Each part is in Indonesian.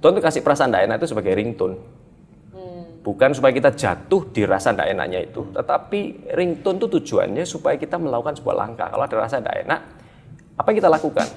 Tuhan tuh kasih perasaan tidak enak itu sebagai ringtone. Bukan supaya kita jatuh di rasa tidak enaknya itu, tetapi ringtone itu tujuannya supaya kita melakukan sebuah langkah. Kalau ada rasa tidak enak, apa yang kita lakukan?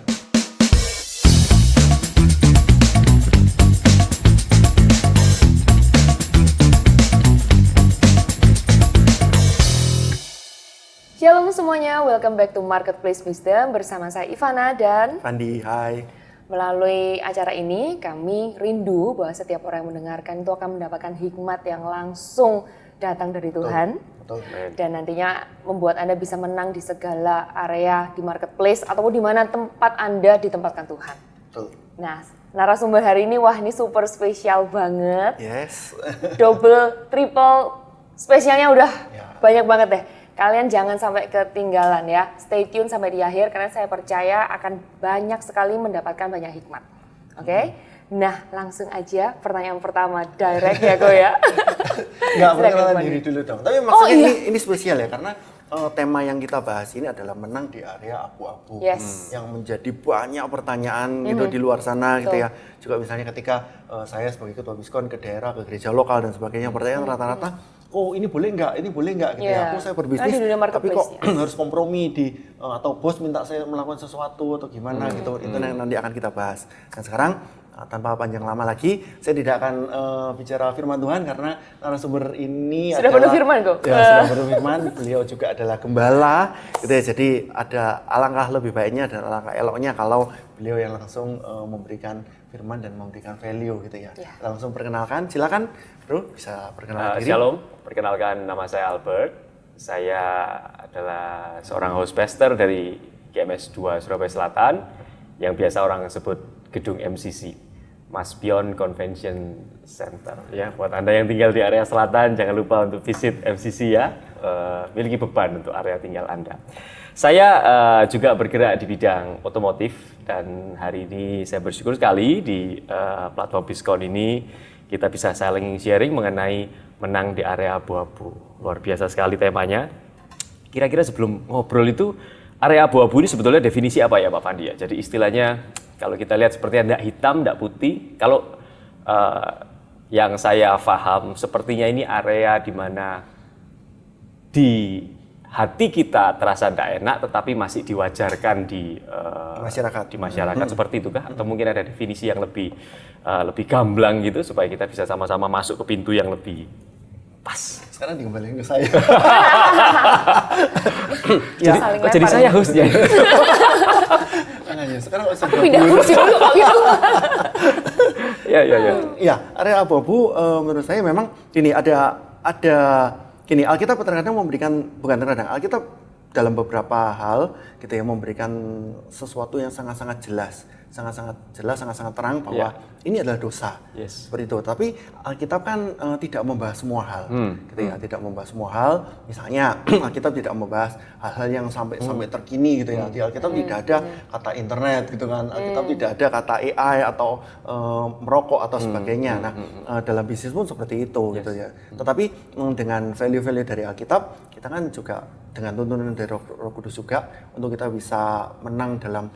Shalom semuanya, welcome back to Marketplace Wisdom bersama saya Ivana dan Andi, hai. Melalui acara ini kami rindu bahwa setiap orang yang mendengarkan itu akan mendapatkan hikmat yang langsung datang dari Tuhan. Betul. Dan nantinya membuat Anda bisa menang di segala area di Marketplace ataupun di mana tempat Anda ditempatkan Tuhan. Betul. Nah, narasumber hari ini, wah ini super spesial banget. Yes. Double, triple, spesialnya udah Ya. banyak banget deh. Kalian jangan sampai ketinggalan ya. Stay tune sampai di akhir karena saya percaya akan banyak sekali mendapatkan banyak hikmat. Oke? Nah, langsung aja pertanyaan pertama direct ya Ko ya. Nggak Silakan, perkenalan Bang. diri dulu dong. Tapi maksudnya iya. ini spesial ya karena tema yang kita bahas ini adalah menang di area abu-abu. Yes. Yang menjadi banyak pertanyaan gitu di luar sana gitu ya. Juga misalnya ketika saya sebagai ketua Biskon ke daerah, ke gereja lokal dan sebagainya, pertanyaan rata-rata, oh ini boleh nggak gitu ya. Aku saya berbisnis, Di dunia tapi kok marketplace, harus kompromi atau bos minta saya melakukan sesuatu atau gimana gitu. Itu yang nanti akan kita bahas. Dan sekarang tanpa panjang lama lagi, saya tidak akan bicara firman Tuhan karena narasumber ini Sudah penuh firman kok. Ya, sudah penuh firman. Beliau juga adalah gembala, gitu ya. Jadi ada alangkah lebih baiknya dan alangkah eloknya kalau beliau yang langsung memberikan firman dan memberikan value gitu ya. Ya. Langsung perkenalkan, silakan Bro, bisa perkenalkan diri. Shalom, perkenalkan nama saya Albert. Saya adalah seorang host pastor dari GMS 2 Surabaya Selatan yang biasa orang sebut gedung MCC, Mas Pion Convention Center. Ya, buat Anda yang tinggal di area selatan jangan lupa untuk visit MCC ya. Miliki beban untuk area tinggal Anda. Saya juga bergerak di bidang otomotif dan hari ini saya bersyukur sekali di platform Biskon ini kita bisa saling sharing mengenai menang di area abu-abu. Luar biasa sekali temanya. Kira-kira sebelum ngobrol itu, area abu-abu ini sebetulnya definisi apa ya Pak Pandi ya? Jadi istilahnya kalau kita lihat sepertinya tidak hitam, tidak putih. Kalau yang saya paham sepertinya ini area di mana di hati kita terasa tidak enak tetapi masih diwajarkan di masyarakat seperti itu kah? Atau mungkin ada definisi yang lebih gamblang gitu supaya kita bisa sama-sama masuk ke pintu yang lebih pas. Sekarang dikembalikan ke saya. Jadi saya hostnya. Sekarang Aku pindah kursi dulu kok gitu. Ya. Ya, area abu-abu menurut saya memang gini Alkitab terkadang memberikan, bukan terkadang, Alkitab dalam beberapa hal gitu ya memberikan sesuatu yang sangat-sangat jelas, sangat-sangat terang bahwa ini adalah dosa. Yes. Seperti itu. Tapi Alkitab kan tidak membahas semua hal, gitu ya, tidak membahas semua hal. Misalnya Alkitab tidak membahas hal-hal yang sampai terkini gitu ya. Di Alkitab tidak ada kata internet gitu kan. Alkitab tidak ada kata AI atau merokok atau sebagainya. Nah, dalam bisnis pun seperti itu gitu ya. Tetapi dengan value-value dari Alkitab, kita kan juga dengan tuntunan dari Roh Kudus juga untuk kita bisa menang dalam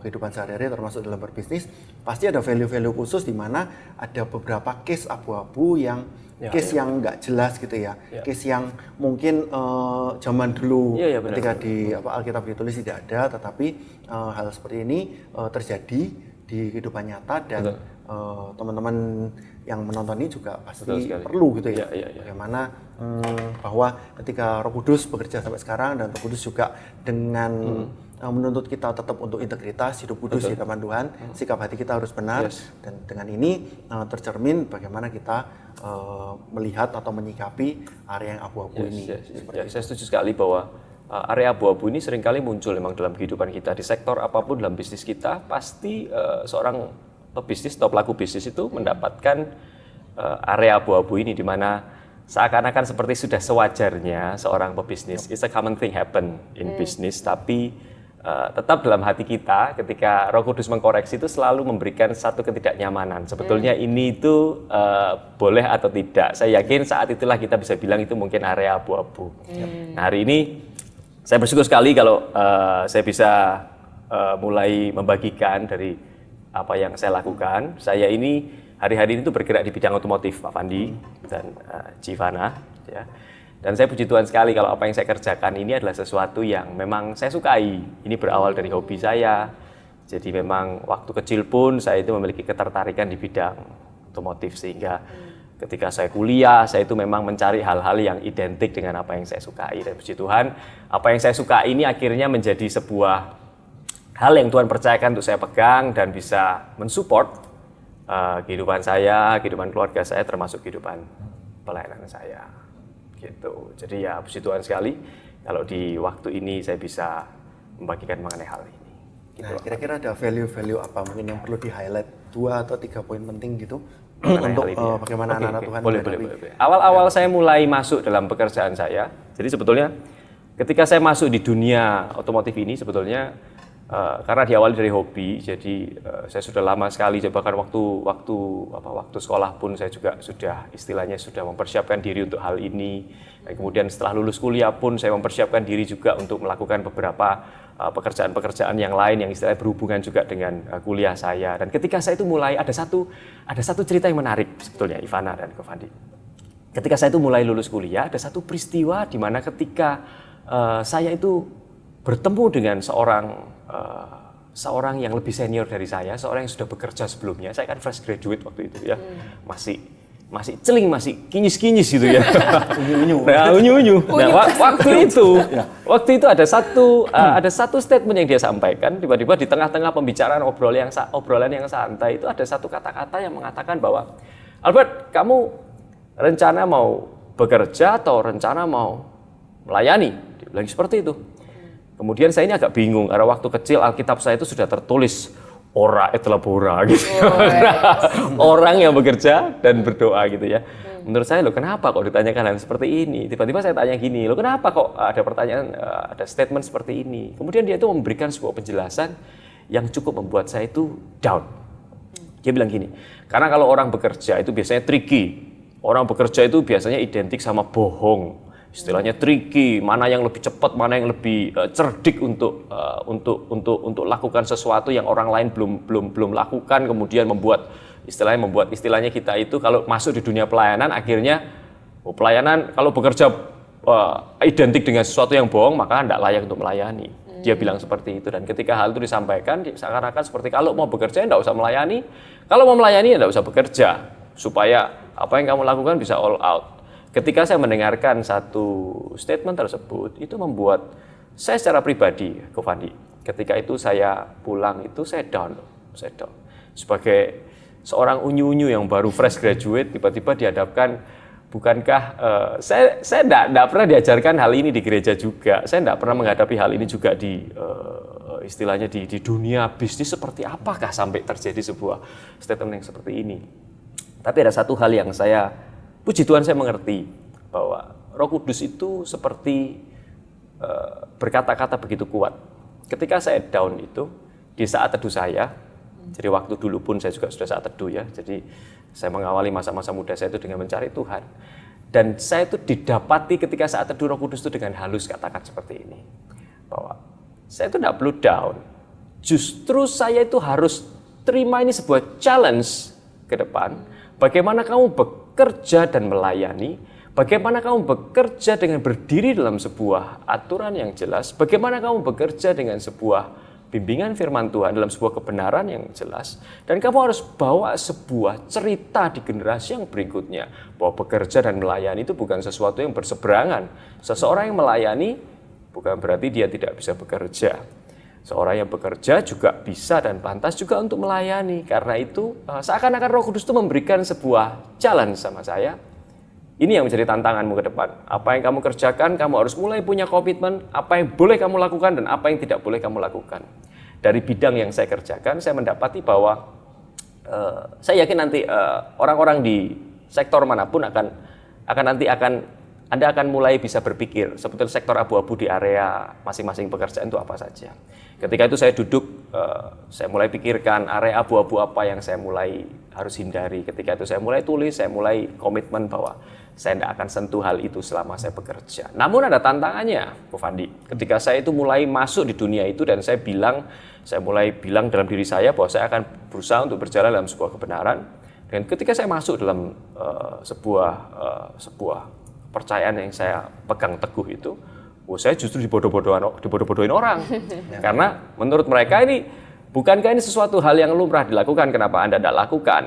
kehidupan sehari-hari termasuk dalam berbisnis, pasti ada value-value khusus di mana ada beberapa case abu-abu yang yang nggak jelas gitu ya. Case yang mungkin zaman dulu ketika di Alkitab ditulis tidak ada, tetapi hal seperti ini terjadi di kehidupan nyata dan teman-teman yang menonton ini juga pasti perlu gitu ya. Bagaimana bahwa ketika Roh Kudus bekerja sampai sekarang dan Roh Kudus juga dengan menuntut kita tetap untuk integritas, hidup kudus di hadapan Tuhan, sikap hati kita harus benar dan dengan ini tercermin bagaimana kita melihat atau menyikapi area yang abu-abu ini. Saya setuju sekali bahwa area abu-abu ini seringkali muncul memang dalam kehidupan kita di sektor apapun dalam bisnis kita. Pasti seorang pebisnis atau pelaku bisnis itu mendapatkan area abu-abu ini di mana seakan-akan seperti sudah sewajarnya seorang pebisnis. It's a common thing happen in business, tapi tetap dalam hati kita ketika Roh Kudus mengkoreksi itu selalu memberikan satu ketidaknyamanan. Sebetulnya ini itu boleh atau tidak. Saya yakin saat itulah kita bisa bilang itu mungkin area abu-abu. Nah, hari ini saya bersyukur sekali kalau saya bisa mulai membagikan dari apa yang saya lakukan. Saya ini hari-hari ini tuh bergerak di bidang otomotif, Pak Fandi dan Civana, ya. Dan saya puji Tuhan sekali kalau apa yang saya kerjakan ini adalah sesuatu yang memang saya sukai. Ini berawal dari hobi saya. Jadi memang waktu kecil pun saya itu memiliki ketertarikan di bidang otomotif, sehingga ketika saya kuliah, saya itu memang mencari hal-hal yang identik dengan apa yang saya sukai. Dan puji Tuhan, apa yang saya suka ini akhirnya menjadi sebuah hal yang Tuhan percayakan untuk saya pegang dan bisa mensupport kehidupan saya, kehidupan keluarga saya, termasuk kehidupan pelayanan saya. Gitu. Jadi ya puji Tuhan sekali kalau di waktu ini saya bisa membagikan mengenai hal ini. Gitu. Nah, kira-kira ada value-value apa mungkin yang perlu di-highlight 2 atau 3 poin penting gitu untuk bagaimana anak-anak Tuhan boleh. Awal-awal saya mulai masuk dalam pekerjaan saya. Jadi sebetulnya ketika saya masuk di dunia otomotif ini sebetulnya karena diawali dari hobi, jadi saya sudah lama sekali, bahkan waktu sekolah pun saya juga sudah istilahnya sudah mempersiapkan diri untuk hal ini. Dan kemudian setelah lulus kuliah pun saya mempersiapkan diri juga untuk melakukan beberapa pekerjaan-pekerjaan yang lain yang istilahnya berhubungan juga dengan kuliah saya. Dan ketika saya itu mulai ada satu cerita yang menarik sebetulnya, Ivana dan Ko Fandi. Ketika saya itu mulai lulus kuliah, ada satu peristiwa di mana ketika saya itu bertemu dengan seorang yang lebih senior dari saya, seorang yang sudah bekerja sebelumnya. Saya kan fresh graduate waktu itu ya, masih celing, masih kinyis-kinyis gitu ya. Unyu-unyu. Nah, waktu itu ada satu statement yang dia sampaikan. Tiba-tiba di tengah-tengah pembicaraan obrolan yang santai itu ada satu kata-kata yang mengatakan bahwa, Albert, kamu rencana mau bekerja atau rencana mau melayani? Dia bilang seperti itu. Kemudian saya ini agak bingung karena waktu kecil Alkitab saya itu sudah tertulis ora et labora gitu. Orang yang bekerja dan berdoa gitu ya. Menurut saya kenapa kok ditanyakan hal seperti ini? Tiba-tiba saya tanya gini, kenapa kok ada pertanyaan, ada statement seperti ini? Kemudian dia itu memberikan sebuah penjelasan yang cukup membuat saya itu down. Dia bilang gini, karena kalau orang bekerja itu biasanya tricky. Orang bekerja itu biasanya identik sama bohong. Istilahnya tricky, mana yang lebih cepat, mana yang lebih cerdik untuk lakukan sesuatu yang orang lain belum lakukan, kemudian membuat istilahnya kita itu kalau masuk di dunia pelayanan akhirnya pelayanan kalau bekerja identik dengan sesuatu yang bohong maka tidak layak untuk melayani. Dia bilang seperti itu, dan ketika hal itu disampaikan seakan-akan seperti kalau mau bekerja tidak usah melayani, kalau mau melayani tidak usah bekerja supaya apa yang kamu lakukan bisa all out. Ketika saya mendengarkan satu statement tersebut, itu membuat saya secara pribadi, Ko Fandi, ketika itu saya pulang itu saya down. Sebagai seorang unyu-unyu yang baru fresh graduate, tiba-tiba dihadapkan, bukankah saya tidak pernah diajarkan hal ini di gereja juga, saya tidak pernah menghadapi hal ini juga di istilahnya di dunia bisnis, seperti apakah sampai terjadi sebuah statement yang seperti ini. Tapi ada satu hal yang puji Tuhan saya mengerti bahwa Roh Kudus itu seperti berkata-kata begitu kuat. Ketika saya down itu di saat teduh saya, jadi waktu dulu pun saya juga sudah saat teduh ya. Jadi saya mengawali masa-masa muda saya itu dengan mencari Tuhan. Dan saya itu didapati ketika saat teduh Roh Kudus itu dengan halus katakan seperti ini. Bahwa saya itu tidak perlu down. Justru saya itu harus terima ini sebuah challenge ke depan. Bagaimana kamu bekerja dan melayani, bagaimana kamu bekerja dengan berdiri dalam sebuah aturan yang jelas, bagaimana kamu bekerja dengan sebuah bimbingan firman Tuhan dalam sebuah kebenaran yang jelas, dan kamu harus bawa sebuah cerita di generasi yang berikutnya, bahwa bekerja dan melayani itu bukan sesuatu yang berseberangan. Seseorang yang melayani bukan berarti dia tidak bisa bekerja. Seorang yang bekerja juga bisa dan pantas juga untuk melayani. Karena itu seakan-akan Roh Kudus itu memberikan sebuah challenge sama saya. Ini yang menjadi tantanganmu ke depan. Apa yang kamu kerjakan, kamu harus mulai punya komitmen. Apa yang boleh kamu lakukan dan apa yang tidak boleh kamu lakukan. Dari bidang yang saya kerjakan, saya mendapati bahwa saya yakin nanti orang-orang di sektor manapun Anda akan mulai bisa berpikir sebetulnya sektor abu-abu di area masing-masing pekerjaan itu apa saja. Ketika itu saya duduk, saya mulai pikirkan area abu-abu apa yang saya mulai harus hindari. Ketika itu saya mulai tulis, saya mulai komitmen bahwa saya tidak akan sentuh hal itu selama saya bekerja. Namun ada tantangannya, Bu Fandi. Ketika saya itu mulai masuk di dunia itu dan saya mulai bilang dalam diri saya bahwa saya akan berusaha untuk berjalan dalam sebuah kebenaran. Dan ketika saya masuk dalam sebuah kepercayaan yang saya pegang teguh itu, saya justru dibodoh-bodohin orang. Karena menurut mereka bukankah ini sesuatu hal yang lumrah dilakukan, kenapa Anda tidak lakukan?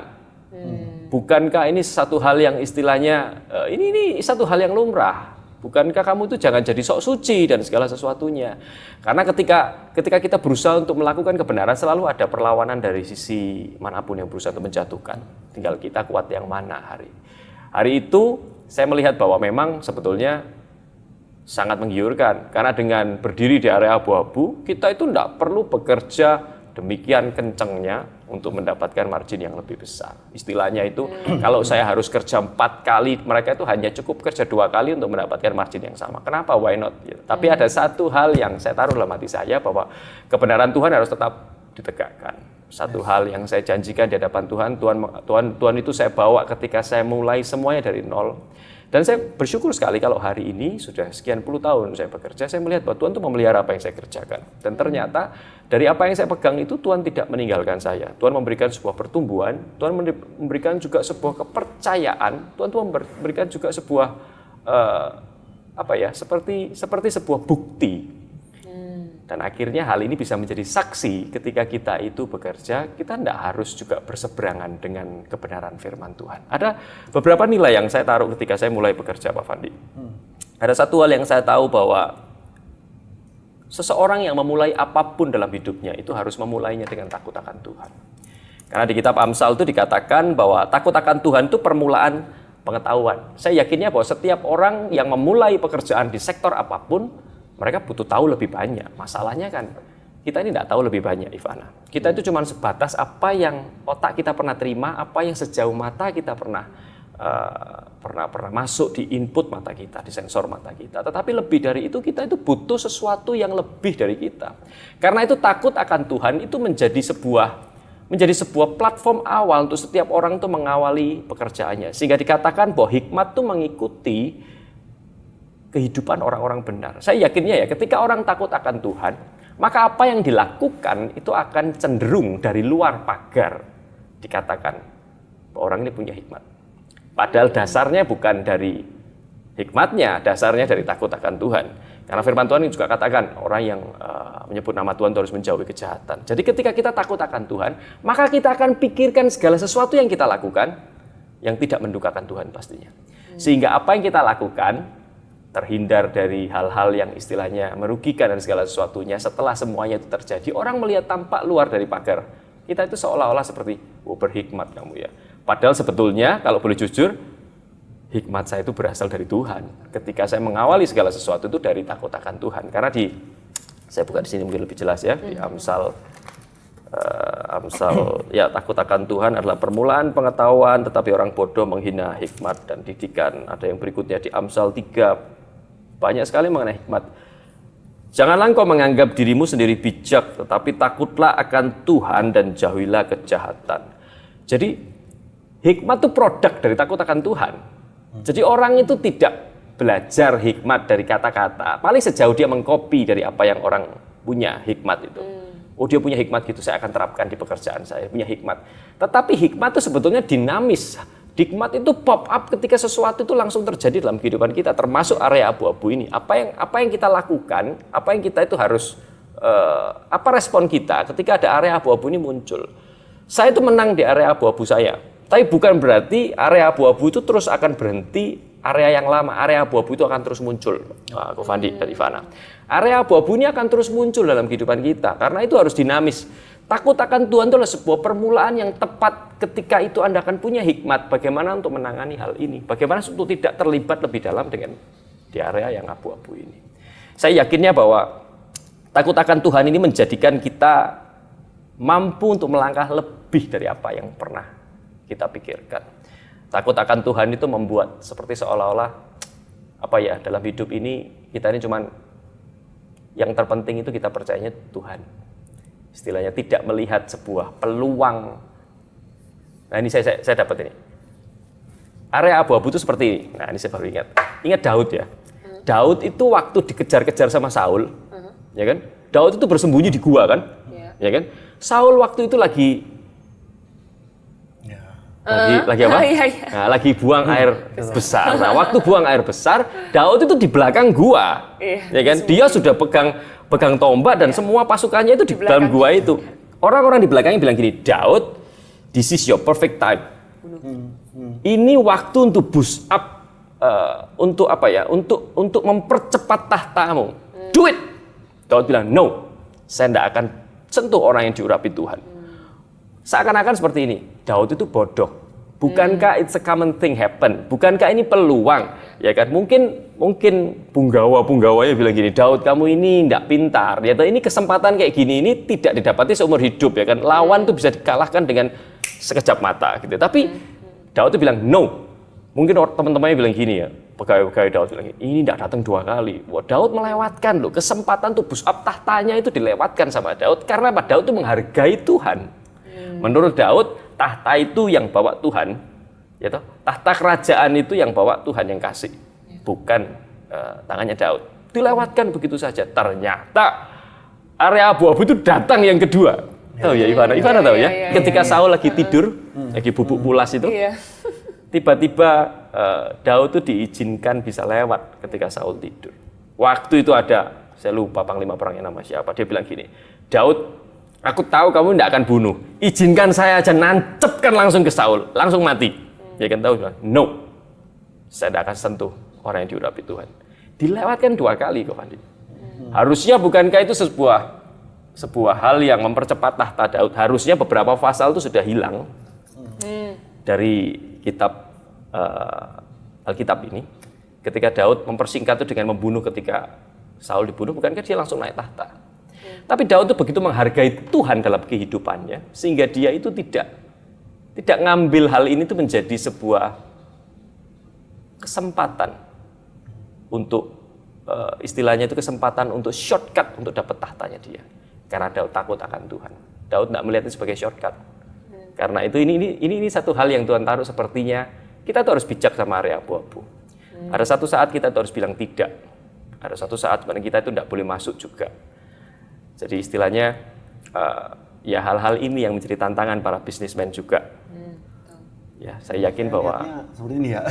Bukankah ini satu hal yang istilahnya, ini satu hal yang lumrah? Bukankah kamu itu jangan jadi sok suci dan segala sesuatunya? Karena ketika kita berusaha untuk melakukan kebenaran, selalu ada perlawanan dari sisi manapun yang berusaha untuk menjatuhkan. Tinggal kita kuat yang mana hari itu, saya melihat bahwa memang sebetulnya sangat menggiurkan. Karena dengan berdiri di area abu-abu, kita itu tidak perlu bekerja demikian kencengnya untuk mendapatkan margin yang lebih besar. Istilahnya itu, kalau saya harus kerja 4 kali, mereka itu hanya cukup kerja 2 kali untuk mendapatkan margin yang sama. Kenapa? Why not? Tapi ada satu hal yang saya taruh dalam hati saya, bahwa kebenaran Tuhan harus tetap ditegakkan. Satu hal yang saya janjikan di hadapan Tuhan itu saya bawa ketika saya mulai semuanya dari nol. Dan saya bersyukur sekali kalau hari ini sudah sekian puluh tahun saya bekerja, saya melihat bahwa Tuhan itu memelihara apa yang saya kerjakan. Dan ternyata dari apa yang saya pegang itu Tuhan tidak meninggalkan saya. Tuhan memberikan sebuah pertumbuhan, Tuhan memberikan juga sebuah kepercayaan, Tuhan memberikan juga sebuah seperti sebuah bukti. Dan akhirnya hal ini bisa menjadi saksi ketika kita itu bekerja, kita tidak harus juga berseberangan dengan kebenaran firman Tuhan. Ada beberapa nilai yang saya taruh ketika saya mulai bekerja, Pak Fandi. Ada satu hal yang saya tahu bahwa seseorang yang memulai apapun dalam hidupnya itu harus memulainya dengan takut akan Tuhan. Karena di kitab Amsal itu dikatakan bahwa takut akan Tuhan itu permulaan pengetahuan. Saya yakinnya bahwa setiap orang yang memulai pekerjaan di sektor apapun, mereka butuh tahu lebih banyak. Masalahnya kan, kita ini tidak tahu lebih banyak, Ivana. Kita itu cuma sebatas apa yang otak kita pernah terima, apa yang sejauh mata kita pernah masuk di input mata kita, di sensor mata kita. Tetapi lebih dari itu, kita itu butuh sesuatu yang lebih dari kita. Karena itu takut akan Tuhan itu menjadi sebuah platform awal untuk setiap orang itu mengawali pekerjaannya. Sehingga dikatakan bahwa hikmat itu mengikuti kehidupan orang-orang benar. Saya yakinnya ketika orang takut akan Tuhan, maka apa yang dilakukan itu akan cenderung dari luar pagar. Dikatakan bahwa orang ini punya hikmat. Padahal dasarnya bukan dari hikmatnya, dasarnya dari takut akan Tuhan. Karena firman Tuhan ini juga katakan, orang yang menyebut nama Tuhan harus menjauhi kejahatan. Jadi ketika kita takut akan Tuhan, maka kita akan pikirkan segala sesuatu yang kita lakukan yang tidak mendukakan Tuhan pastinya. Sehingga apa yang kita lakukan terhindar dari hal-hal yang istilahnya merugikan dan segala sesuatunya. Setelah semuanya itu terjadi, orang melihat tampak luar dari pagar. Kita itu seolah-olah seperti, berhikmat kamu ya. Padahal sebetulnya, kalau boleh jujur, hikmat saya itu berasal dari Tuhan. Ketika saya mengawali segala sesuatu itu dari takut akan Tuhan. Karena saya buka di sini mungkin lebih jelas ya, di Amsal ya, takut akan Tuhan adalah permulaan pengetahuan, tetapi orang bodoh menghina hikmat dan didikan. Ada yang berikutnya di Amsal 3, banyak sekali mengenai hikmat. Janganlah engkau menganggap dirimu sendiri bijak, tetapi takutlah akan Tuhan dan jauhilah kejahatan. Jadi hikmat itu produk dari takut akan Tuhan. Jadi orang itu tidak belajar hikmat dari kata-kata. Paling sejauh dia mengcopy dari apa yang orang punya hikmat itu. Oh, dia punya hikmat gitu, saya akan terapkan di pekerjaan saya, punya hikmat. Tetapi hikmat itu sebetulnya dinamis. Hikmat itu pop up ketika sesuatu itu langsung terjadi dalam kehidupan kita, termasuk area abu-abu ini. Apa yang kita lakukan, apa yang kita itu harus, apa respon kita ketika ada area abu-abu ini muncul. Saya itu menang di area abu-abu saya, tapi bukan berarti area abu-abu itu terus akan berhenti. Area yang lama, area abu-abu itu akan terus muncul. Ko Fandi dan Ivana. Area abu-abu ini akan terus muncul dalam kehidupan kita, karena itu harus dinamis. Takut akan Tuhan itu adalah sebuah permulaan yang tepat ketika itu Anda akan punya hikmat bagaimana untuk menangani hal ini. Bagaimana untuk tidak terlibat lebih dalam dengan di area yang abu-abu ini. Saya yakinnya bahwa takut akan Tuhan ini menjadikan kita mampu untuk melangkah lebih dari apa yang pernah kita pikirkan. Takut akan Tuhan itu membuat seperti seolah-olah dalam hidup ini kita ini cuman yang terpenting itu kita percayanya Tuhan. Istilahnya tidak melihat sebuah peluang Nah ini saya dapat ini. Area abu-abu itu seperti ini. Nah ini saya baru ingat. Ingat Daud ya. Daud itu waktu dikejar-kejar sama Saul, ya kan? Daud itu bersembunyi di gua kan, ya kan? Saul waktu itu lagi apa? Nah, lagi buang air besar. Nah waktu buang air besar, Daud itu di belakang gua, ya kan? Dia sudah pegang tombak dan semua pasukannya itu di dalam gua itu. Orang-orang di belakangnya bilang gini, Daud, this is your perfect time. Ini waktu untuk boost up, untuk apa ya? Untuk mempercepat tahtamu. Do it. Daud bilang, no, saya tidak akan sentuh orang yang diurapi Tuhan. Seakan-akan seperti ini. Daud itu bodoh. Bukankah it's a common thing happen? Bukankah ini peluang? Ya kan? Mungkin punggawanya bilang gini, Daud kamu ini tidak pintar. Ya, ini kesempatan kayak gini ini tidak didapati seumur hidup ya kan? Lawan tuh bisa dikalahkan dengan sekejap mata gitu. Tapi Daud tuh bilang no. Mungkin teman-temannya bilang gini ya, pegawai-pegawai Daud bilang gini, ini tidak datang 2 kali. Wah, Daud melewatkan loh, kesempatan tuh boost up tahtanya itu dilewatkan sama Daud. Karena apa? Daud itu menghargai Tuhan. Menurut Daud, tahta itu yang bawa Tuhan, ya toh? Tahta kerajaan itu yang bawa Tuhan yang kasih, bukan tangannya Daud. Dilewatkan begitu saja. Ternyata area abu-abu itu datang yang kedua. Tahu ya Ivana tahu ya? Ketika Saul lagi tidur, lagi bubuk pulas itu, tiba-tiba Daud itu diizinkan bisa lewat ketika Saul tidur. Waktu itu ada, saya lupa panglima perangnya nama siapa, dia bilang gini, Daud, aku tahu kamu tidak akan bunuh, izinkan saya aja nancepkan langsung ke Saul, langsung mati. Ya kan Daud bilang, no, saya tidak akan sentuh orang yang diurapi Tuhan. Dilewatkan 2 kali kok Fandi. Harusnya bukankah itu sebuah hal yang mempercepat tahta Daud? Harusnya beberapa pasal itu sudah hilang dari kitab Alkitab ini. Ketika Daud mempersingkat itu dengan membunuh ketika Saul dibunuh, bukankah dia langsung naik tahta? Tapi Daud itu begitu menghargai Tuhan dalam kehidupannya, sehingga dia itu tidak ngambil hal ini itu menjadi sebuah kesempatan untuk istilahnya itu kesempatan untuk shortcut untuk dapat tahtanya dia. Karena Daud takut akan Tuhan. Daud tidak melihat itu sebagai shortcut. Karena itu ini satu hal yang Tuhan taruh sepertinya kita tuh harus bijak sama area abu-abu. Ada satu saat kita tuh harus bilang tidak. Ada satu saat mana kita itu tidak boleh masuk juga. Jadi istilahnya ya hal-hal ini yang menjadi tantangan para bisnismen juga. Ya saya yakin bahwa seperti ini ya.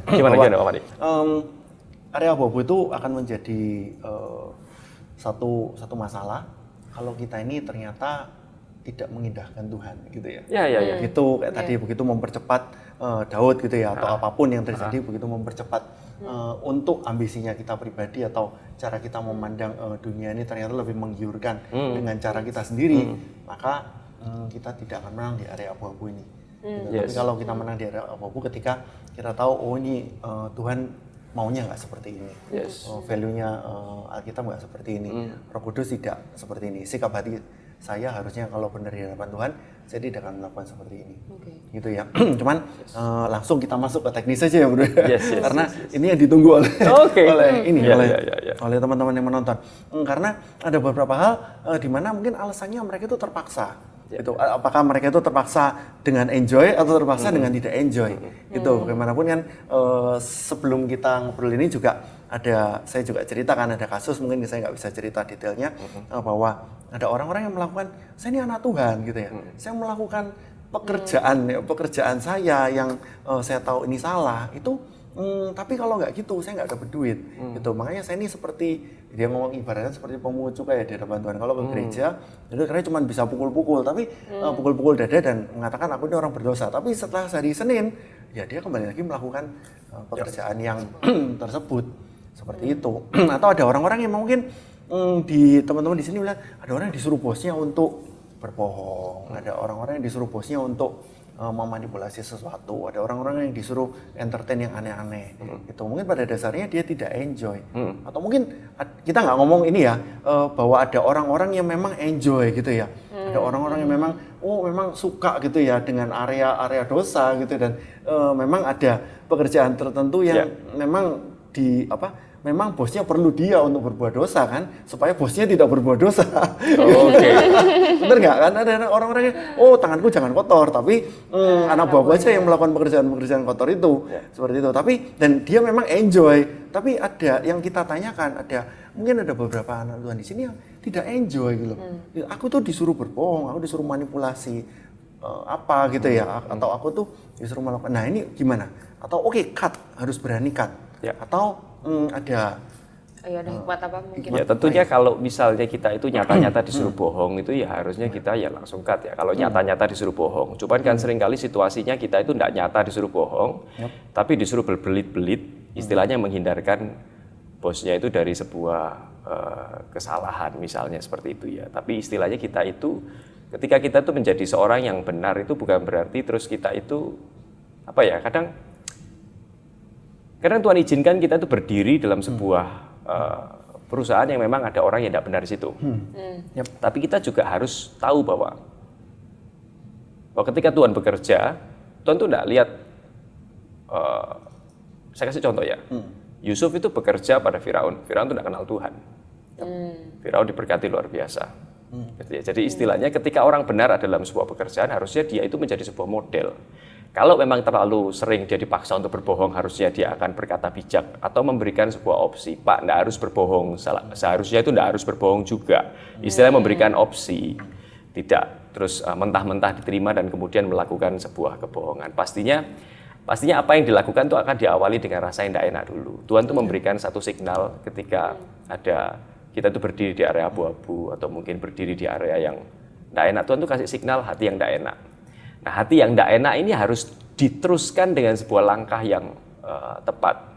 Gimana Pak Madi? Area abu-abu itu akan menjadi satu masalah kalau kita ini ternyata tidak mengindahkan Tuhan gitu ya. Ya. Begitu kayak tadi begitu mempercepat Daud gitu ya, atau apapun yang terjadi begitu mempercepat untuk ambisinya kita pribadi atau cara kita memandang dunia ini ternyata lebih menggiurkan dengan cara kita sendiri, maka kita tidak akan menang di area abu-abu ini. Gitu. Tapi kalau kita menang di area abu-abu ketika kita tahu oh ini Tuhan maunya nggak seperti ini, value-nya Alkitab nggak seperti ini, Roh Kudus tidak seperti ini, sikap hati saya harusnya kalau benar di hadapan Tuhan, saya tidak akan melakukan seperti ini, gitu ya. Cuman langsung kita masuk ke teknis saja ya bro, karena ini yang ditunggu oleh oleh teman-teman yang menonton, karena ada beberapa hal di mana mungkin alasannya mereka itu terpaksa. Gitu. Apakah mereka itu terpaksa dengan enjoy atau terpaksa dengan tidak enjoy? Gitu. Bagaimanapun kan sebelum kita ngobrol ini juga saya juga ceritakan ada kasus, mungkin saya nggak bisa cerita detailnya, bahwa ada orang-orang yang melakukan, saya ini anak Tuhan gitu ya, saya melakukan pekerjaan saya yang saya tahu ini salah itu. Tapi kalau nggak gitu, saya nggak dapat duit, gitu. Makanya saya ini seperti dia ngomong ibaratnya seperti pemungut cukai di hadapan Tuhan. Kalau ke gereja, itu karena cuma bisa pukul-pukul, tapi pukul-pukul dada dan mengatakan aku ini orang berdosa. Tapi setelah hari Senin, ya dia kembali lagi melakukan pekerjaan yang tersebut seperti itu. Atau ada orang-orang yang mungkin di teman-teman di sini bilang ada orang yang disuruh bosnya untuk berbohong, ada orang-orang yang disuruh bosnya untuk memanipulasi sesuatu, ada orang-orang yang disuruh entertain yang aneh-aneh, gitu. Mungkin pada dasarnya dia tidak enjoy, atau mungkin kita nggak ngomong ini ya, bahwa ada orang-orang yang memang enjoy gitu ya, ada orang-orang yang memang suka gitu ya dengan area dosa gitu, dan memang ada pekerjaan tertentu yang memang memang bosnya perlu dia untuk berbuat dosa kan, supaya bosnya tidak berbuat dosa. Oke. Bener nggak kan? Ada orang-orang yang, oh tanganku jangan kotor, tapi anak buahku aja yang melakukan pekerjaan-pekerjaan kotor itu, seperti itu. Tapi dan dia memang enjoy. Tapi ada yang kita tanyakan, mungkin ada beberapa anak Tuhan di sini yang tidak enjoy gitu. Aku tuh disuruh berbohong, aku disuruh manipulasi apa gitu ya, atau aku tuh disuruh melakukan. Nah ini gimana? Atau oke, cut, harus berani cut. Ya. Atau ada Ada hikmat apa mungkin? Ya tentunya kalau misalnya kita itu nyata-nyata disuruh bohong itu ya harusnya kita ya langsung cut ya. Kalau nyata-nyata disuruh bohong. Cuman kan seringkali situasinya kita itu tidak nyata disuruh bohong, tapi disuruh berbelit-belit, istilahnya menghindarkan bosnya itu dari sebuah kesalahan misalnya seperti itu ya. Tapi istilahnya kita itu ketika kita itu menjadi seorang yang benar itu bukan berarti terus kita itu apa ya, kadang Tuhan izinkan kita itu berdiri dalam sebuah perusahaan yang memang ada orang yang tidak benar di situ. Tapi kita juga harus tahu bahwa ketika Tuhan bekerja, Tuhan itu tidak lihat. Saya kasih contoh ya. Yusuf itu bekerja pada Firaun. Firaun itu tidak kenal Tuhan. Firaun diberkati luar biasa. Gitu ya. Jadi istilahnya ketika orang benar ada dalam sebuah pekerjaan, harusnya dia itu menjadi sebuah model. Kalau memang terlalu sering dia dipaksa untuk berbohong, harusnya dia akan berkata bijak atau memberikan sebuah opsi. Pak, tidak harus berbohong. Seharusnya itu tidak harus berbohong juga. Istilahnya memberikan opsi. Tidak terus mentah-mentah diterima dan kemudian melakukan sebuah kebohongan. Pastinya apa yang dilakukan itu akan diawali dengan rasa yang tidak enak dulu. Tuhan itu memberikan satu signal ketika kita itu berdiri di area abu-abu atau mungkin berdiri di area yang tidak enak. Tuhan itu kasih signal hati yang tidak enak. Nah, hati yang tidak enak ini harus diteruskan dengan sebuah langkah yang tepat.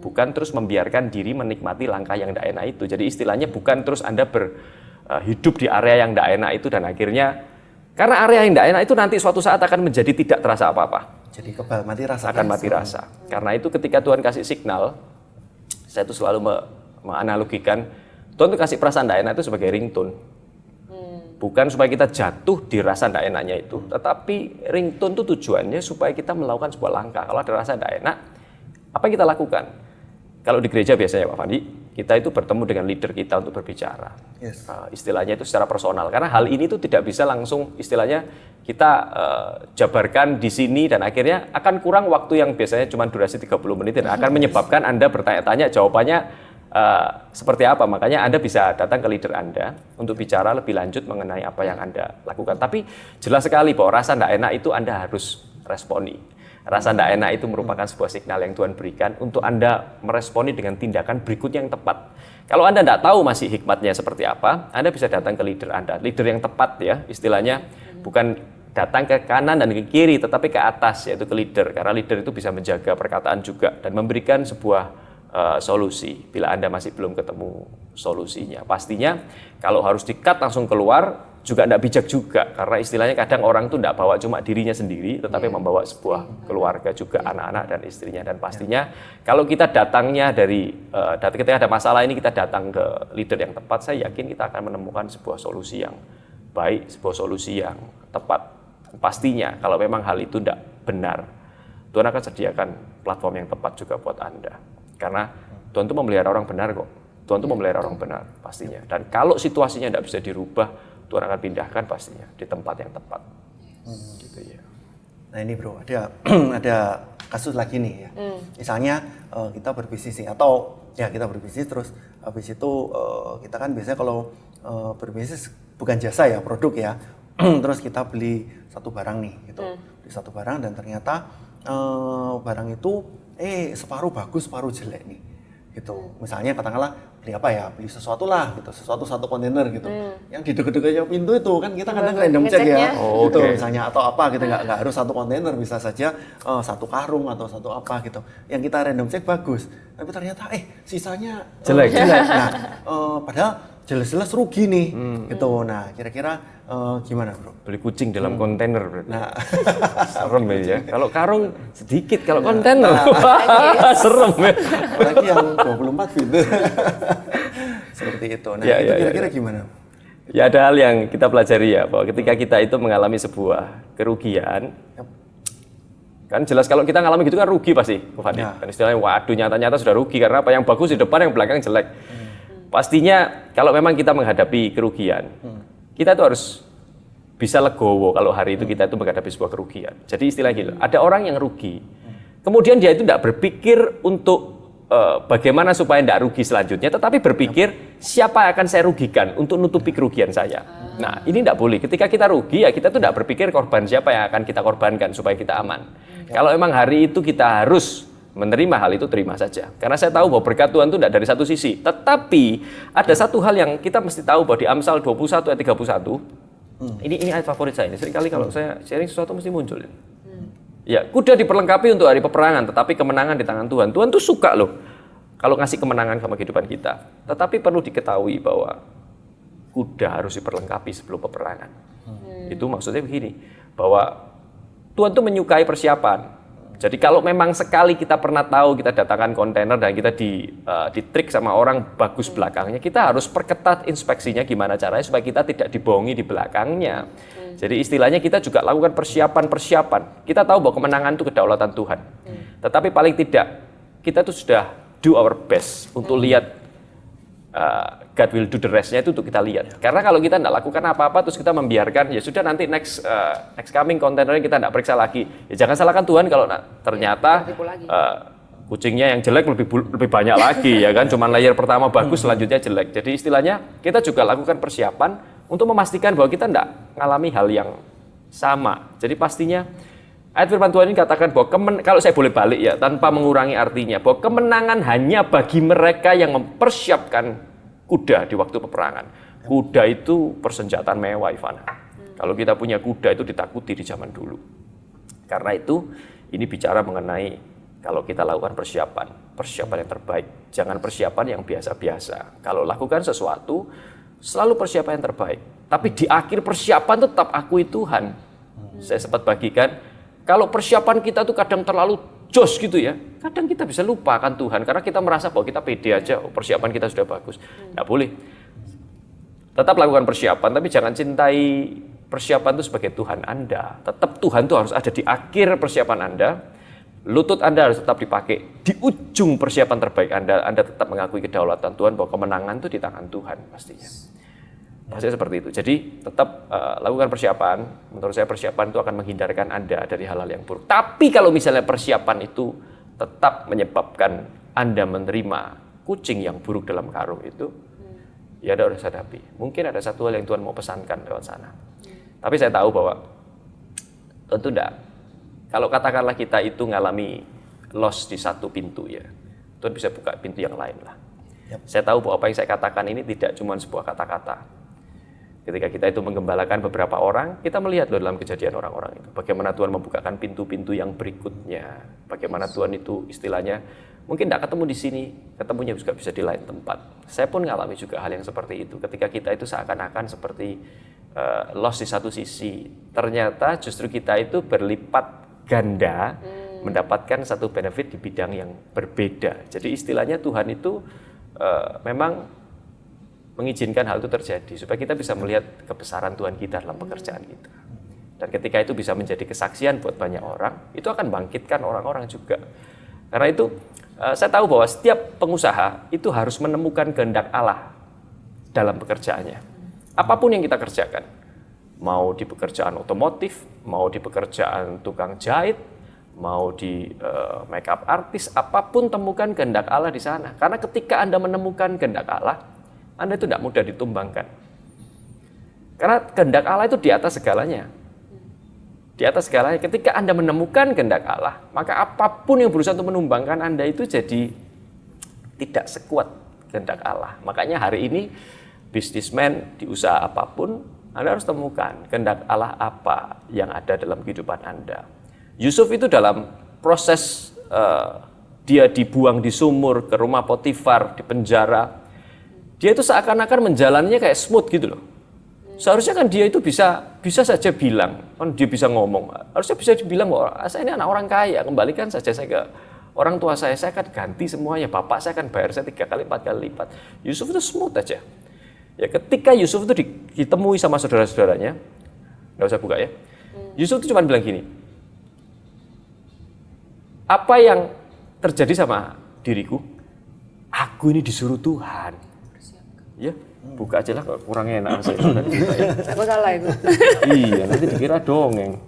Bukan terus membiarkan diri menikmati langkah yang tidak enak itu. Jadi istilahnya bukan terus Anda hidup di area yang tidak enak itu dan akhirnya karena area yang tidak enak itu nanti suatu saat akan menjadi tidak terasa apa-apa. jadi kebal mati rasa. Akan mati rasa. Karena itu ketika Tuhan kasih signal, saya itu selalu menganalogikan Tuhan itu kasih perasaan tidak enak itu sebagai ringtone. Bukan supaya kita jatuh di rasa tidak enaknya itu, tetapi ringtone itu tujuannya supaya kita melakukan sebuah langkah. Kalau ada rasa tidak enak, apa yang kita lakukan? Kalau di gereja biasanya Pak Fandi, kita itu bertemu dengan leader kita untuk berbicara. Yes. Istilahnya itu secara personal. Karena hal ini itu tidak bisa langsung istilahnya kita jabarkan di sini dan akhirnya akan kurang waktu yang biasanya cuma durasi 30 menit dan akan menyebabkan Anda bertanya-tanya jawabannya seperti apa. Makanya Anda bisa datang ke leader Anda untuk bicara lebih lanjut mengenai apa yang Anda lakukan. Tapi jelas sekali bahwa rasa tidak enak itu Anda harus responi. Rasa tidak enak itu merupakan sebuah signal yang Tuhan berikan untuk Anda meresponi dengan tindakan berikutnya yang tepat. Kalau Anda tidak tahu masih hikmatnya seperti apa, Anda bisa datang ke leader Anda. Leader yang tepat ya, istilahnya bukan datang ke kanan dan ke kiri, tetapi ke atas, yaitu ke leader. Karena leader itu bisa menjaga perkataan juga dan memberikan sebuah solusi bila Anda masih belum ketemu solusinya. Pastinya kalau harus di-cut langsung keluar juga tidak bijak juga, karena istilahnya kadang orang itu tidak bawa cuma dirinya sendiri, tetapi membawa sebuah keluarga juga, anak-anak dan istrinya. Dan pastinya kalau kita datangnya ketika ada masalah ini kita datang ke leader yang tepat, saya yakin kita akan menemukan sebuah solusi yang baik, sebuah solusi yang tepat. Pastinya kalau memang hal itu tidak benar, Tuhan akan sediakan platform yang tepat juga buat Anda. Karena Tuhan itu memelihara orang benar kok. Tuhan itu memelihara orang benar pastinya. Dan kalau situasinya tidak bisa dirubah, Tuhan akan pindahkan pastinya di tempat yang tepat. Gitu ya. Nah ini bro, ada kasus lagi nih ya. Misalnya kita berbisnis nih, atau ya kita berbisnis terus habis itu kita kan biasanya kalau berbisnis bukan jasa ya, produk ya. Terus kita beli satu barang nih gitu. Beli satu barang dan ternyata barang itu separuh bagus, separuh jelek nih. Gitu. Misalnya katakanlah beli apa ya? Beli sesuatu lah gitu, satu kontainer gitu. Yang di deket-deketnya pintu itu kan kita kadang random check ya. Gitu misalnya atau apa gitu, enggak harus satu kontainer, bisa saja satu karung atau satu apa gitu. Yang kita random check bagus, tapi ternyata sisanya jelek. Nah, padahal jelas-jelas rugi nih gitu. Nah, kira-kira gimana bro? Beli kucing dalam kontainer berarti. Nah, serem ya. Kalau karung sedikit, kalau kontainer serem ya. Apalagi yang 24 feet. Seperti itu. Nah, itu kira-kira gimana? Ya ada hal yang kita pelajari ya, bahwa ketika kita itu mengalami sebuah kerugian, Kan jelas kalau kita ngalami gitu kan rugi pasti, Fadil. Ya. Kan istilahnya waduh nyata-nyata sudah rugi karena apa yang bagus di depan yang belakang jelek. Pastinya kalau memang kita menghadapi kerugian, kita tuh harus bisa legowo kalau hari itu kita itu menghadapi sebuah kerugian. Jadi istilah gitu, ada orang yang rugi, kemudian dia itu tidak berpikir untuk bagaimana supaya tidak rugi selanjutnya, tetapi berpikir siapa yang akan saya rugikan untuk nutupi kerugian saya. Nah ini tidak boleh, ketika kita rugi ya kita tuh tidak berpikir korban siapa yang akan kita korbankan supaya kita aman. Kalau emang hari itu kita harus menerima hal itu, terima saja. Karena saya tahu bahwa berkat Tuhan itu tidak dari satu sisi. Tetapi ada satu hal yang kita mesti tahu bahwa di Amsal 21 ayat 31, ini ayat favorit saya. Ini seringkali kalau saya sharing sesuatu mesti muncul. Ya, kuda diperlengkapi untuk hari peperangan, tetapi kemenangan di tangan Tuhan. Tuhan tuh suka loh kalau ngasih kemenangan sama kehidupan kita. Tetapi perlu diketahui bahwa kuda harus diperlengkapi sebelum peperangan. Itu maksudnya begini, bahwa Tuhan tuh menyukai persiapan. Jadi kalau memang sekali kita pernah tahu kita datangkan kontainer dan kita di trik sama orang bagus belakangnya, kita harus perketat inspeksinya gimana caranya supaya kita tidak dibohongi di belakangnya. Jadi istilahnya kita juga lakukan persiapan. Kita tahu bahwa kemenangan itu kedaulatan Tuhan. Tetapi paling tidak kita tuh sudah do our best untuk lihat God will do the rest-nya itu untuk kita lihat. Karena kalau kita tidak lakukan apa-apa terus kita membiarkan, ya sudah nanti next coming kontainernya kita tidak periksa lagi. Ya jangan salahkan Tuhan kalau ternyata kucingnya yang jelek lebih banyak lagi ya kan, cuman layer pertama bagus selanjutnya jelek. Jadi istilahnya kita juga lakukan persiapan untuk memastikan bahwa kita tidak mengalami hal yang sama. Jadi pastinya ayat firman Tuhan ini katakan bahwa kalau saya boleh balik ya tanpa mengurangi artinya, bahwa kemenangan hanya bagi mereka yang mempersiapkan kuda di waktu peperangan. Kuda itu persenjataan mewah, Ivana. Kalau kita punya kuda itu ditakuti di zaman dulu. Karena itu ini bicara mengenai kalau kita lakukan persiapan yang terbaik. Jangan persiapan yang biasa-biasa. Kalau lakukan sesuatu, selalu persiapan yang terbaik. Tapi di akhir persiapan tetap akui Tuhan. Saya sempat bagikan, kalau persiapan kita tuh kadang terlalu jos gitu ya, kadang kita bisa lupakan Tuhan karena kita merasa bahwa kita pede aja, persiapan kita sudah bagus. Nggak boleh. Tetap lakukan persiapan, tapi jangan cintai persiapan itu sebagai Tuhan Anda. Tetap Tuhan itu harus ada di akhir persiapan Anda. Lutut Anda harus tetap dipakai di ujung persiapan terbaik Anda. Anda tetap mengakui kedaulatan Tuhan bahwa kemenangan itu di tangan Tuhan pastinya. Pastinya seperti itu. Jadi tetap lakukan persiapan. Menurut saya persiapan itu akan menghindarkan Anda dari hal-hal yang buruk. Tapi kalau misalnya persiapan itu tetap menyebabkan Anda menerima kucing yang buruk dalam karung itu, ya Anda harus hadapi. Mungkin ada satu hal yang Tuhan mau pesankan lewat sana. Tapi saya tahu bahwa tentu tidak. Kalau katakanlah kita itu ngalami loss di satu pintu ya, Tuhan bisa buka pintu yang lain lah. Yep. Saya tahu bahwa apa yang saya katakan ini tidak cuma sebuah kata-kata. Ketika kita itu menggembalakan beberapa orang, kita melihat loh dalam kejadian orang-orang itu. Bagaimana Tuhan membukakan pintu-pintu yang berikutnya. Bagaimana Tuhan itu istilahnya, mungkin tidak ketemu di sini, ketemunya juga bisa di lain tempat. Saya pun ngalami juga hal yang seperti itu. Ketika kita itu seakan-akan seperti loss di satu sisi. Ternyata justru kita itu berlipat ganda mendapatkan satu benefit di bidang yang berbeda. Jadi istilahnya Tuhan itu memang mengizinkan hal itu terjadi supaya kita bisa melihat kebesaran Tuhan kita dalam pekerjaan kita. Dan ketika itu bisa menjadi kesaksian buat banyak orang, itu akan bangkitkan orang-orang juga. Karena itu saya tahu bahwa setiap pengusaha itu harus menemukan kehendak Allah dalam pekerjaannya. Apapun yang kita kerjakan, mau di pekerjaan otomotif, mau di pekerjaan tukang jahit, mau di makeup artis, apapun temukan kehendak Allah di sana. Karena ketika Anda menemukan kehendak Allah, Anda itu tidak mudah ditumbangkan. Karena kehendak Allah itu di atas segalanya. Di atas segalanya, ketika Anda menemukan kehendak Allah, maka apapun yang berusaha untuk menumbangkan Anda itu jadi tidak sekuat kehendak Allah. Makanya hari ini, bisnismen di usaha apapun, Anda harus temukan kehendak Allah apa yang ada dalam kehidupan Anda. Yusuf itu dalam proses dia dibuang di sumur, ke rumah Potifar, di penjara, dia itu seakan-akan menjalannya kayak smooth gitu loh. Seharusnya kan dia itu bisa saja bilang, kan dia bisa ngomong, harusnya bisa dibilang bahwa saya ini anak orang kaya, kembalikan saja saya ke orang tua saya akan ganti semuanya, bapak saya akan bayar saya 3 kali, 4 kali lipat. Yusuf itu smooth aja. Ya, ketika Yusuf itu ditemui sama saudara-saudaranya, nggak usah buka ya. Yusuf itu cuma bilang gini, apa yang terjadi sama diriku? Aku ini disuruh Tuhan. Ya, buka aja lah kalau kurang enak saya itu. Aku salah itu. Iya, nanti dikira dongeng.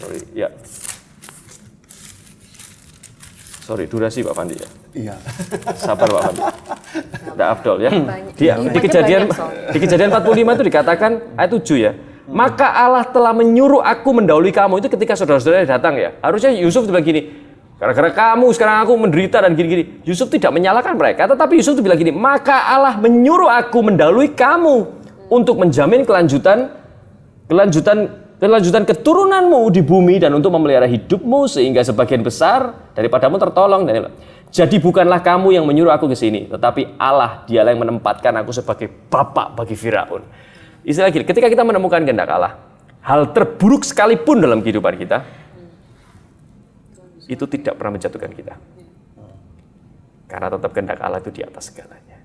Sorry, ya. Sorry, durasi Pak Fandi ya. Iya. Sabar Pak Fandi. Tidak afdol ya. Dia Di kejadian 45 itu dikatakan ayat 7 ya. Maka Allah telah menyuruh aku mendahului kamu. Itu ketika saudara-saudara datang ya. Harusnya Yusuf bilang gini, gara-gara kamu sekarang aku menderita dan gini-gini. Yusuf tidak menyalahkan mereka, tetapi Yusuf bilang gini, maka Allah menyuruh aku mendahului kamu untuk menjamin kelanjutan keturunanmu di bumi dan untuk memelihara hidupmu sehingga sebagian besar daripadamu tertolong. Jadi bukanlah kamu yang menyuruh aku ke sini, tetapi Allah, dialah yang menempatkan aku sebagai bapak bagi Firaun. Istilah gini, ketika kita menemukan kehendak Allah, hal terburuk sekalipun dalam kehidupan kita, itu tidak pernah menjatuhkan kita. Karena tetap kehendak Allah itu di atas segalanya.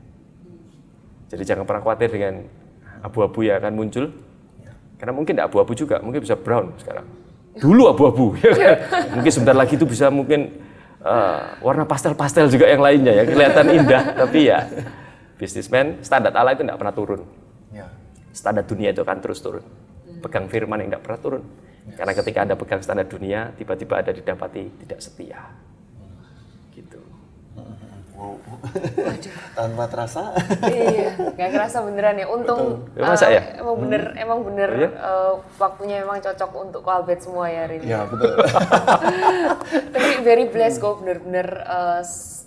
Jadi jangan pernah khawatir dengan abu-abu yang akan muncul. Karena mungkin tidak abu-abu juga, mungkin bisa brown sekarang. Dulu abu-abu, ya kan? Mungkin sebentar lagi itu bisa mungkin warna pastel-pastel juga yang lainnya ya, kelihatan indah. Tapi ya, businessman, standar Allah itu tidak pernah turun. Ya. Standar dunia itu akan terus turun. Pegang firman yang tidak pernah turun. Karena ketika Anda pegang standar dunia, tiba-tiba Anda didapati tidak setia. Gitu. Wow. Tanpa terasa. Iya, nggak kerasa beneran ya. Untung Ya, masa ya? emang bener Iya? waktunya memang cocok untuk callback semua ya hari ini. Ya, betul. Tapi very blessed kok, bener-bener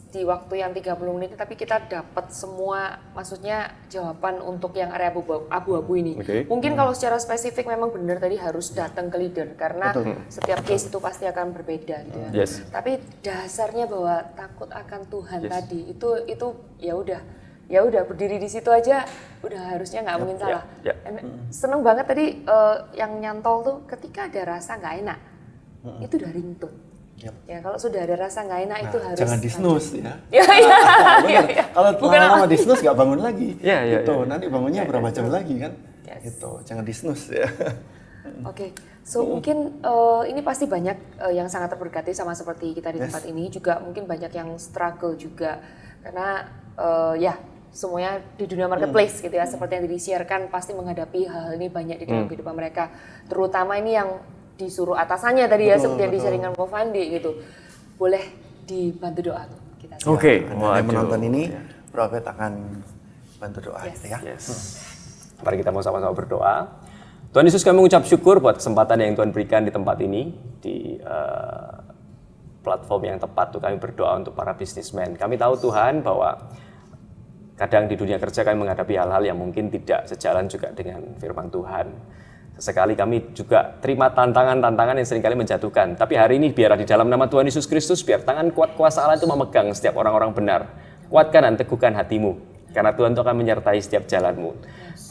di waktu yang 30 menit tapi kita dapat semua, maksudnya jawaban untuk yang area abu-abu ini. Okay. Mungkin kalau secara spesifik memang benar tadi harus datang ke leader karena setiap case itu pasti akan berbeda gitu ya. Yes. Tapi dasarnya bahwa takut akan Tuhan tadi itu ya udah berdiri di situ aja udah harusnya nggak mungkin salah. Seneng banget tadi yang nyantol tuh ketika ada rasa nggak enak itu udah ringtone. Yep. Ya kalau sudah ada rasa nggak enak itu harus jangan disnus ya. Iya. Kalau lama disnus nggak bangun lagi. Iya. Nanti bangunnya berapa jam lagi kan? Yes. Itu jangan disnus ya. Oke, so mungkin ini pasti banyak yang sangat terberkati sama seperti kita di tempat ini, juga mungkin banyak yang struggle juga karena semuanya di dunia marketplace gitu ya, seperti yang di-share-kan pasti menghadapi hal ini banyak di dalam kehidupan mereka, terutama ini yang disuruh atasannya tadi ya, seperti yang di-sharingan Ko Fandi gitu. Boleh dibantu doa tuh kita. Oke. Yang menonton ini, Prophet akan bantu doa gitu ya. Yes. Mari kita mau sama-sama berdoa. Tuhan Yesus, kami mengucap syukur buat kesempatan yang Tuhan berikan di tempat ini, di platform yang tepat untuk kami berdoa untuk para bisnismen. Kami tahu Tuhan bahwa kadang di dunia kerja kami menghadapi hal-hal yang mungkin tidak sejalan juga dengan firman Tuhan. Sesekali kami juga terima tantangan-tantangan yang seringkali menjatuhkan. Tapi hari ini biarlah di dalam nama Tuhan Yesus Kristus, biar tangan kuat kuasa Allah itu memegang setiap orang-orang benar. Kuatkan dan teguhkan hatimu, karena Tuhan itu akan menyertai setiap jalanmu.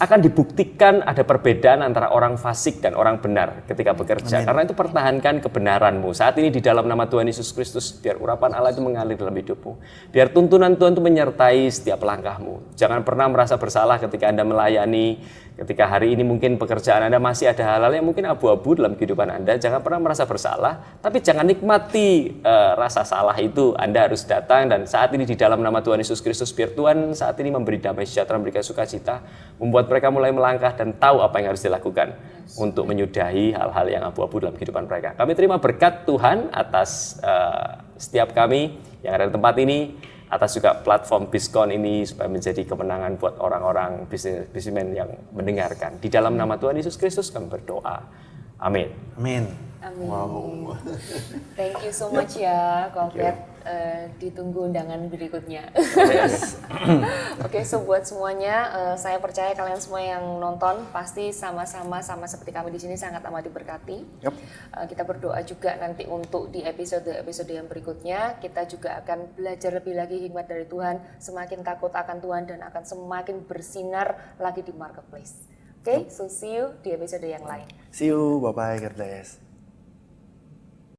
Akan dibuktikan ada perbedaan antara orang fasik dan orang benar ketika bekerja. Karena itu pertahankan kebenaranmu. Saat ini di dalam nama Tuhan Yesus Kristus, biar urapan Allah itu mengalir dalam hidupmu. Biar tuntunan Tuhan itu menyertai setiap langkahmu. Jangan pernah merasa bersalah ketika Anda melayani. Ketika hari ini mungkin pekerjaan Anda masih ada hal-hal yang mungkin abu-abu dalam kehidupan Anda, jangan pernah merasa bersalah, tapi jangan nikmati rasa salah itu. Anda harus datang dan saat ini di dalam nama Tuhan Yesus Kristus, biar Tuhan saat ini memberi damai sejahtera, memberikan sukacita, membuat mereka mulai melangkah dan tahu apa yang harus dilakukan untuk menyudahi hal-hal yang abu-abu dalam kehidupan mereka. Kami terima berkat Tuhan atas setiap kami yang ada di tempat ini, atas juga platform Biskon ini supaya menjadi kemenangan buat orang-orang bisnismen yang mendengarkan. Di dalam nama Tuhan Yesus Kristus kami berdoa. Amin. Amin. Amin. Wow. Thank you so much ya, Kolpet. Ditunggu undangan berikutnya. Oke, so buat semuanya, saya percaya kalian semua yang nonton pasti sama seperti kami di sini sangat amat diberkati. Yep. Kita berdoa juga nanti untuk di episode yang berikutnya kita juga akan belajar lebih lagi hikmat dari Tuhan, semakin takut akan Tuhan dan akan semakin bersinar lagi di marketplace. Oke, so see you di episode yang lain. See you, bye-bye, God bless.